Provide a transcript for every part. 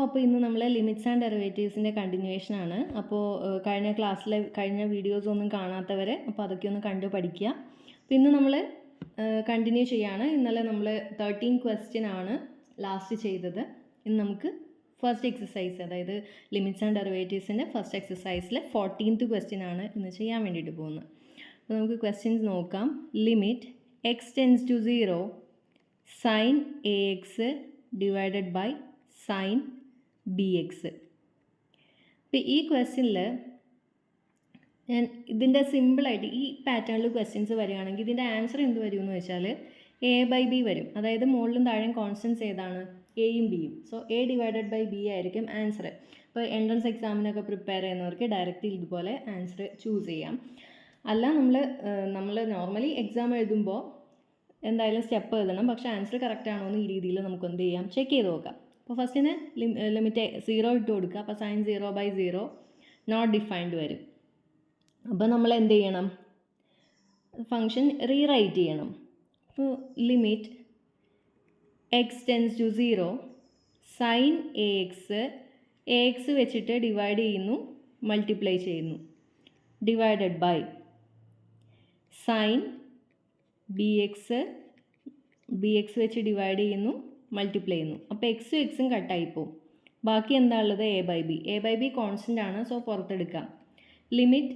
അപ്പോൾ ഇന്ന് നമ്മൾ ലിമിറ്റ്സ് ആൻഡ് ഡെറിവേറ്റീവ്സിൻ്റെ കണ്ടിന്യൂവേഷൻ ആണ്. അപ്പോൾ കഴിഞ്ഞ വീഡിയോസ് ഒന്നും കാണാത്തവർ അപ്പോൾ അതൊക്കെ ഒന്ന് കണ്ടു പഠിക്കുക. അപ്പോൾ ഇന്ന് നമ്മൾ കണ്ടിന്യൂ ചെയ്യാണ്. ഇന്നലെ നമ്മൾ 13 ക്വസ്റ്റ്യൻ ആണ് ലാസ്റ്റ് ചെയ്തത്. ഇന്ന് നമുക്ക് ഫസ്റ്റ് എക്സസൈസ്, അതായത് ലിമിറ്റ്സ് ആൻഡ് ഡെറിവേറ്റീവ്സിൻ്റെ ഫസ്റ്റ് എക്സസൈസിലെ 14th ക്വസ്റ്റ്യൻ ആണ് ഇന്ന് ചെയ്യാൻ വേണ്ടിയിട്ട് പോകുന്നത്. അപ്പോൾ നമുക്ക് ക്വസ്റ്റ്യൻസ് നോക്കാം. Limit X tends to 0 sine A x divided by sine B X. അപ്പോൾ ഈ ക്വസ്റ്റ്യനിൽ ഞാൻ ഇതിൻ്റെ സിമ്പിളായിട്ട് ഈ പാറ്റേണിൽ ക്വസ്റ്റ്യൻസ് വരികയാണെങ്കിൽ ഇതിൻ്റെ ആൻസർ എന്ത് വരും എന്ന് വെച്ചാൽ എ ബൈ ബി വരും. അതായത് മുകളിലും താഴെയും കോൺസ്റ്റൻസ് ഏതാണ്? എയും ബിയും. So A divided by B ആയിരിക്കും ആൻസർ. ഇപ്പോൾ എൻട്രൻസ് എക്സാമിനൊക്കെ പ്രിപ്പയർ ചെയ്യുന്നവർക്ക് ഡയറക്റ്റ് ഇതുപോലെ ആൻസർ ചൂസ് ചെയ്യാം. അല്ല നമ്മൾ നോർമലി എക്സാം എഴുതുമ്പോൾ എന്തായാലും സ്റ്റെപ്പ് എഴുതണം. പക്ഷേ ആൻസർ കറക്റ്റ് ആണോ എന്ന് ഈ രീതിയിൽ നമുക്ക് എന്ത് ചെയ്യാം, ചെക്ക് ചെയ്ത് നോക്കാം. അപ്പോൾ ഫസ്റ്റിന് ലിമിറ്റ് 0 ഇട്ട് കൊടുക്കുക. അപ്പോൾ സൈൻ 0/0 നോട്ട് ഡിഫൈൻഡ് വരും. അപ്പോൾ നമ്മൾ എന്ത് ചെയ്യണം? ഫംഗ്ഷൻ റീറൈറ്റ് ചെയ്യണം. അപ്പോൾ limit X tends to 0 sine A X വെച്ചിട്ട് ഡിവൈഡ് ചെയ്യുന്നു, മൾട്ടിപ്ലൈ ചെയ്യുന്നു, divided by sine B x വെച്ച് ഡിവൈഡ് ചെയ്യുന്നു, മൾട്ടിപ്ലൈ ചെയ്യുന്നു. അപ്പോൾ എക്സും എക്സും കട്ടായിപ്പോവും. ബാക്കി എന്താ ഉള്ളത്? എ ബൈ ബി കോൺസ്റ്റൻ്റ് ആണ്. സോ പുറത്തെടുക്കാം. Limit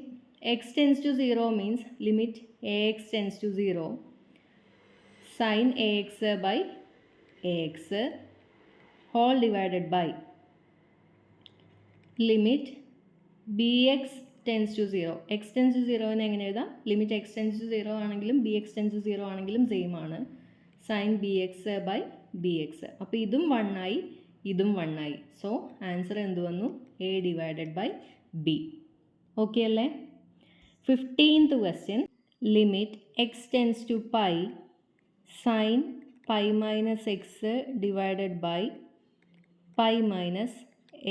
X tends to 0 means limit a x tends to 0 sine A X by A x whole divided by limit b x tends to 0. X tends to 0 എങ്ങനെ എഴുതാം? Limit X tends to 0 ആണെങ്കിലും B x tends to 0 ആണെങ്കിലും same ആണ്. Sine B X by B X. അപ്പോൾ ഇതും 1 ആയി, ഇതും 1 ആയി. സോ ആൻസർ എന്ത് വന്നു? A divided by B. Okay അല്ലേ? 15th question. Limit X tends to pi sine pi minus X divided by pi minus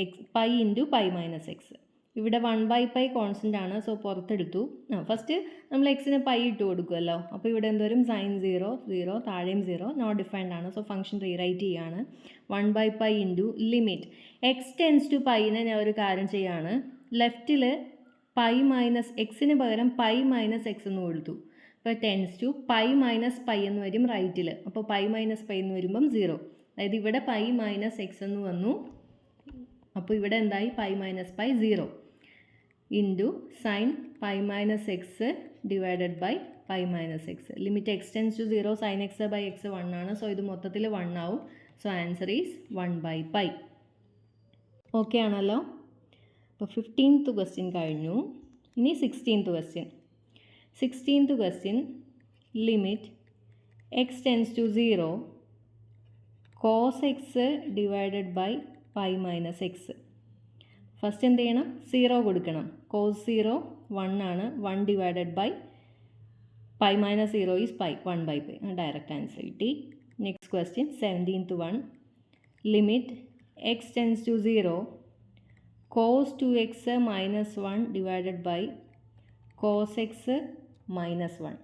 X, pi into pi minus X. ഇവിടെ 1/π constant ആണ്. സോ പുറത്തെടുത്തു. ഫസ്റ്റ് നമ്മൾ എക്സിന് pi ഇട്ട് കൊടുക്കുമല്ലോ. അപ്പോൾ ഇവിടെ എന്തോരും? സൈൻ 0 താഴെയും 0 നോട്ട് ഡിഫൈൻഡ് ആണ്. സോ ഫംഗ്ഷൻ റീറൈറ്റ് ചെയ്യാണ്. 1/π into limit X tends to പൈനെ ഞാൻ ഒരു കാര്യം ചെയ്യാണ്. ലെഫ്റ്റിൽ പൈ മൈനസ് എക്സിന് പകരം പൈ മൈനസ് എക്സ് എന്ന് കൊടുത്തു. അപ്പോൾ tends to pi minus pi എന്ന് വരും റൈറ്റിൽ. അപ്പോൾ പൈ മൈനസ് പൈ എന്ന് വരുമ്പം 0. അതായത് ഇവിടെ പൈ മൈനസ് എക്സ് എന്ന് വന്നു. അപ്പോൾ ഇവിടെ എന്തായി? Pi minus pi 0 into sine pi minus X divided by pi minus X. Limit X tends to 0 sine X by X 1 ആണ്. സോ ഇത് മൊത്തത്തിൽ 1 ആവും. So answer is 1/π. ഓക്കെ ആണല്ലോ? അപ്പോൾ 15th ക്വസ്റ്റ്യൻ കഴിഞ്ഞു. ഇനി 16th question. 16th question. Limit X tends to 0 cos X divided by pi minus x. First എന്ത് ചെയ്യണം? 0 കൊടുക്കണം. കോസ് 0 1 ആണ്. 1 divided by pi minus 0 is pi, 1/π. Direct answer കിട്ടി. Next question 17th one. Limit X tends to 0 cos 2x minus 1 divided by cos x minus 1.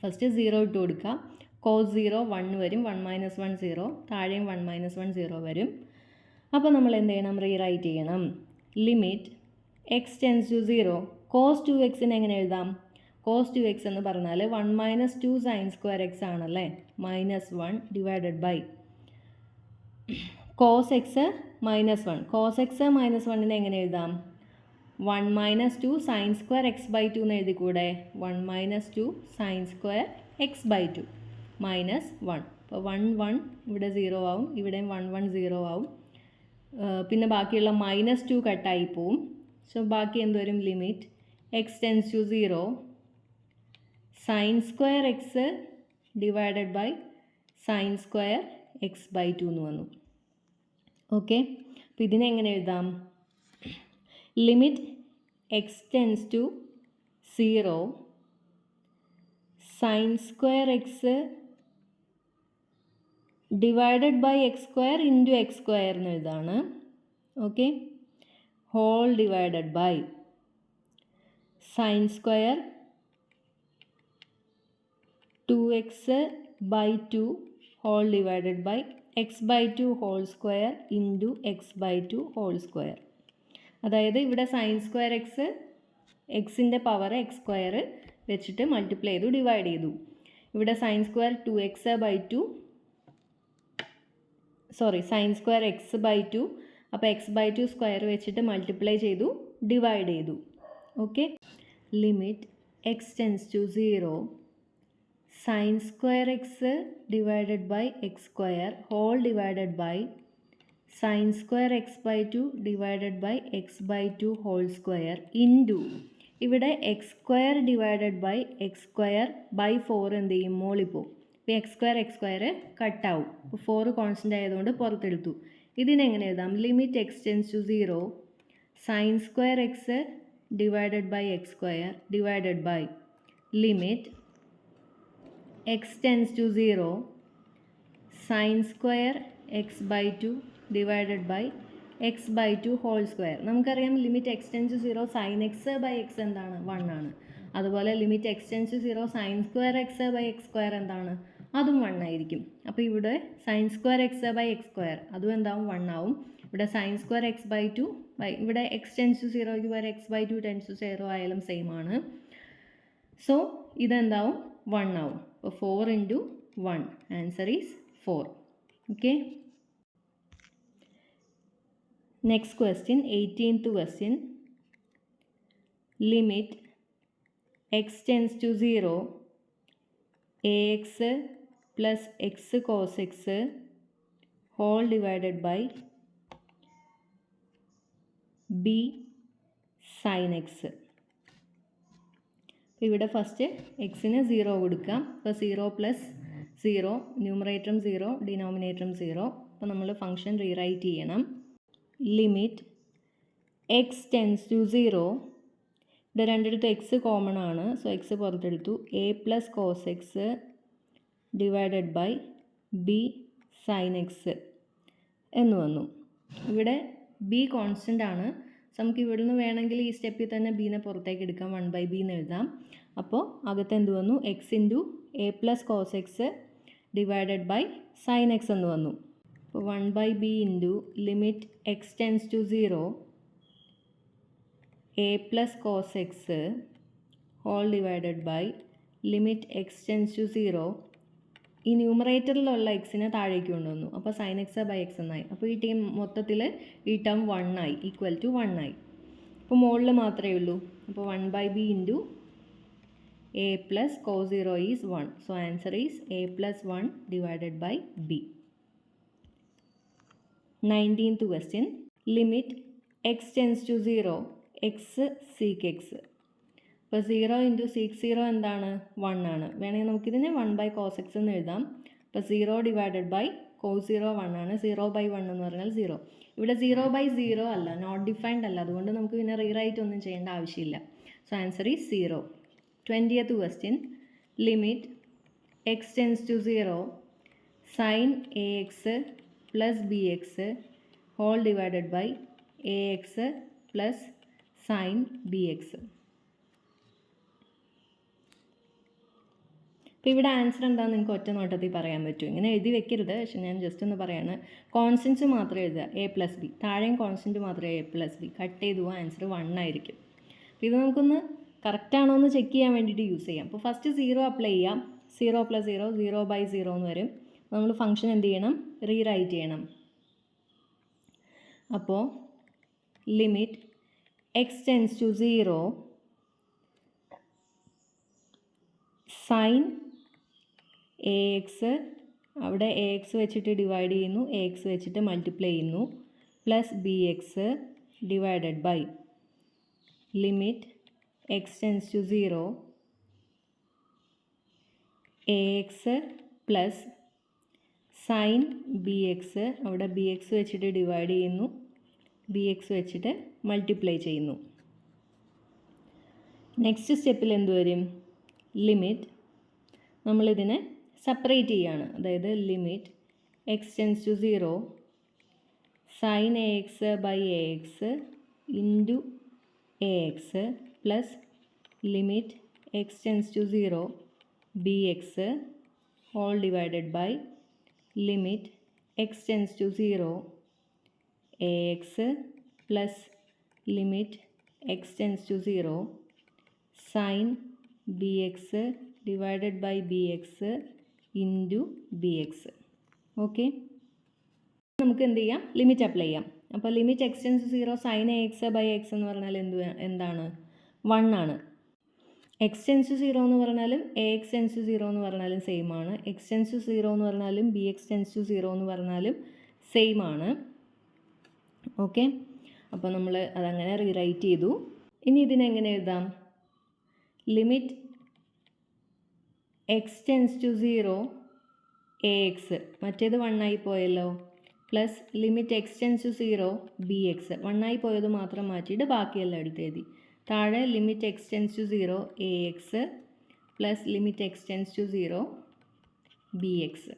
First 0 ഇട്ട് കൊടുക്കാം. Cos 0 1 വരും. 1 minus 1 0. താഴെയും 1 minus 1 0 വരും. അപ്പോൾ നമ്മൾ എന്ത് ചെയ്യണം? റീറൈറ്റ് ചെയ്യണം. Limit X tends to 0 cos 2xനെ എങ്ങനെ എഴുതാം? കോസ് 2x എന്ന് പറഞ്ഞാൽ 1 മൈനസ് 2 സൈൻ സ്ക്വയർ എക്സ് ആണല്ലേ. Minus 1 divided by cos x minus 1. Cos x minus 1നെ എങ്ങനെ എഴുതാം? 1 minus 2 sine square X by 2 എന്ന് എഴുതി കൂടെ. 1 minus 2 sine square X by 2 minus 1. അപ്പോൾ 1 ഇവിടെ 0 ആവും. ഇവിടെയും 1 0 ആവും. പിന്നെ ബാക്കിയുള്ള മൈനസ് 2 കട്ടായി പോവും. സോ ബാക്കി എന്തോരും? Limit X tends to 0 sine square x divided by sine square X by 2 എന്ന് വന്നു. ഓക്കെ. അപ്പോൾ ഇതിനെ എങ്ങനെ എഴുതാം? Limit X tends to 0 sine square x divided by x square into x square എന്ന് എഴുതാണ്. Okay. Whole divided by sine square 2x by 2 whole divided by x by two whole square into x by two whole square. അതായത് ഇവിടെ sine square X എക്സിൻ്റെ power x square വെച്ചിട്ട് multiply ചെയ്തു divide ചെയ്തു. ഇവിടെ sine square two x by two sine square X by two, അപ്പോൾ x by two square വെച്ചിട്ട് multiply ചെയ്തു ഡിവൈഡ് ചെയ്തു. Okay, limit X tends to 0 sine square x divided by x square whole divided by sine square X by two divided by x by two whole square into ഇവിടെ x square divided by x square by 4 എന്ത് ചെയ്യും, മോളിപ്പോൾ. ഇപ്പോൾ X square കട്ടാവും. അപ്പോൾ 4 constant ആയതുകൊണ്ട് പുറത്തെടുത്തു. ഇതിനെങ്ങനെ എഴുതാം, limit X tends to 0 sine square x divided by x square divided by limit X tends to 0 sine square X by two divided by x by two whole square. നമുക്കറിയാം limit X tends to 0 sine X by x എന്താണ്, 1 ആണ്. അതുപോലെ limit X tends to 0 sine square X by x square എന്താണ്, അതും 1 ആയിരിക്കും. അപ്പോൾ ഇവിടെ sine square X by x square അതും എന്താവും, 1 ആവും. ഇവിടെ sine square X by two ഇവിടെ എക്സ് ടെൻസ് ടു 0ക്ക് വരെ X by two tends to 0 ആയാലും സെയിം ആണ്. സോ ഇതെന്താവും, 1 ആവും. അപ്പോൾ 4 into 1 answer is 4. Okay, next question 18th question. Limit X tends to 0 ax plus X cos X whole divided by B sine X. ഇവിടെ first എക്സിന് 0 കൊടുക്കാം. അപ്പോൾ 0 plus 0 ന്യൂമറേറ്ററും 0 ഡിനോമിനേറ്ററും 0. അപ്പോൾ നമ്മൾ ഫംഗ്ഷൻ റീറൈറ്റ് ചെയ്യണം. ലിമിറ്റ് എക്സ് ടെൻസ് ടു 0 ഇവിടെ രണ്ടിടത്ത് X common ആണ്. സോ എക്സ് പുറത്തെടുത്തു. A plus cos X divided by B sine X എന്ന് വന്നു. ഇവിടെ ബി കോൺസ്റ്റൻ്റ് ആണ്. സോ നമുക്ക് ഇവിടുന്ന് വേണമെങ്കിൽ ഈ സ്റ്റെപ്പിൽ തന്നെ ബീനെ പുറത്തേക്ക് എടുക്കാം, 1/b എന്ന് എഴുതാം. അപ്പോൾ അകത്ത് എന്ത് വന്നു, X into A plus cos X divided by sine X എന്ന് വന്നു. അപ്പോൾ 1/b into limit X tends to 0 A plus cos X whole divided by limit X tends to 0 ഈ ന്യൂമറേറ്ററിലുള്ള എക്സിനെ താഴേക്ക് കൊണ്ടുവന്നു. അപ്പോൾ സൈൻ എക്സ് ബൈ എക്സ് എന്നായി. അപ്പോൾ ഈ ടീം മൊത്തത്തിൽ ഈ ടേം 1 ആയി, ഈക്വൽ ടു 1 ആയി. അപ്പോൾ മുകളിൽ മാത്രമേ ഉള്ളൂ. അപ്പോൾ 1/b into A plus cos 0 is 1. So answer is A plus 1 divided by B. 19th question. Limit X tends to 0 X sec X. അപ്പോൾ 0 ഇൻറ്റു സീക്ക് 0 എന്താണ്, 1 ആണ്. വേണമെങ്കിൽ നമുക്കിതിനെ 1/cos x എന്ന് എഴുതാം. അപ്പോൾ 0 ഡിവൈഡഡ് ബൈ കോസ് 0 1 ആണ്. 0/1 എന്ന് പറഞ്ഞാൽ 0. ഇവിടെ 0/0 അല്ല, നോട്ട് ഡിഫൈൻഡ് അല്ല. അതുകൊണ്ട് നമുക്ക് പിന്നെ റീറൈറ്റ് ഒന്നും ചെയ്യേണ്ട ആവശ്യമില്ല. So answer is 0. 20th question. Limit X tends to 0 sine A X plus B X whole divided by A X plus sine B X. അപ്പോൾ ഇവിടെ ആൻസർ എന്താണെന്ന് നിങ്ങൾക്ക് ഒറ്റ നോട്ടത്തിൽ പറയാൻ പറ്റും. ഇങ്ങനെ എഴുതി വെക്കരുത്, പക്ഷെ ഞാൻ ജസ്റ്റ് ഒന്ന് പറയാണ്. കോൺസ്റ്റൻസ് മാത്രം എഴുതുക, എ പ്ലസ് ബി. താഴെയും കോൺസ്റ്റൻറ്റ് മാത്രമേ എ പ്ലസ് ബി. കട്ട് ചെയ്ത് പോവാൻ ആൻസർ 1 ആയിരിക്കും. അപ്പോൾ ഇത് നമുക്കൊന്ന് കറക്റ്റാണോ എന്ന് ചെക്ക് ചെയ്യാൻ വേണ്ടിയിട്ട് യൂസ് ചെയ്യാം. അപ്പോൾ ഫസ്റ്റ് 0 അപ്ലൈ ചെയ്യാം. 0 പ്ലസ് 0 0/0 എന്ന് വരും. നമ്മൾ ഫംഗ്ഷൻ എന്ത് ചെയ്യണം, റീറൈറ്റ് ചെയ്യണം. അപ്പോൾ limit X tends to 0 sine A X, അവിടെ എ എക്സ് വെച്ചിട്ട് ഡിവൈഡ് ചെയ്യുന്നു, എ എക്സ് വെച്ചിട്ട് മൾട്ടിപ്ലൈ ചെയ്യുന്നു, plus B X divided by limit X tends to 0 A X plus sine B X, അവിടെ ബി എക്സ് വെച്ചിട്ട് divide ചെയ്യുന്നു, B X വെച്ചിട്ട് multiply ചെയ്യുന്നു. നെക്സ്റ്റ് സ്റ്റെപ്പിൽ എന്ത് വരും, ലിമിറ്റ് നമ്മളിതിനെ സെപ്പറേറ്റ് ചെയ്യുകയാണ്. അതായത് limit X tends to 0 sine A X by A X into A X plus limit X tends to 0 B X whole divided by limit x tends to 0 ax plus limit x tends to 0 sin bx divided by bx into bx. Okay, നമുക്ക് എന്ത് ചെയ്യാം, limit apply ചെയ്യാം. അപ്പോൾ limit X tends to 0 sine A X by X എന്ന് പറഞ്ഞാൽ എന്താണ് 1 ആണ്. X tends to 0 എന്ന് പറഞ്ഞാലും എ എക്സ് ടെൻസ് ടു 0 എന്ന് പറഞ്ഞാലും സെയിം ആണ്. എക്സ് ടെൻസ് ടു 0 എന്ന് പറഞ്ഞാലും ബി എക്സ് ടെൻസ് ടു 0 എന്ന് പറഞ്ഞാലും സെയിം ആണ്. ഓക്കെ, അപ്പോൾ നമ്മൾ അതങ്ങനെ റീറൈറ്റ് ചെയ്തു. ഇനി ഇതിനെങ്ങനെ എഴുതാം? Limit X tends to 0 A X, മറ്റേത് 1 ആയി പോയല്ലോ, plus limit X tends to 0 B X, 1 ആയി പോയത് മാത്രം മാറ്റിയിട്ട് ബാക്കിയെല്ലാം എടുത്ത് എഴുതി. താഴെ limit X tends to 0 A X plus limit X tends to 0 B X.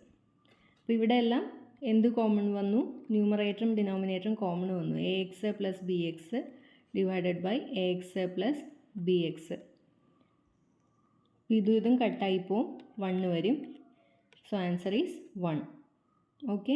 അപ്പോൾ ഇവിടെ എല്ലാം എന്ത് കോമൺ വന്നു? ന്യൂമറേറ്ററും ഡിനോമിനേറ്ററും കോമൺ വന്നു. A X plus B X divided by A X plus B X. ഇതും കട്ടായിപ്പോൾ 1 വരും. So answer is 1. ഓക്കെ.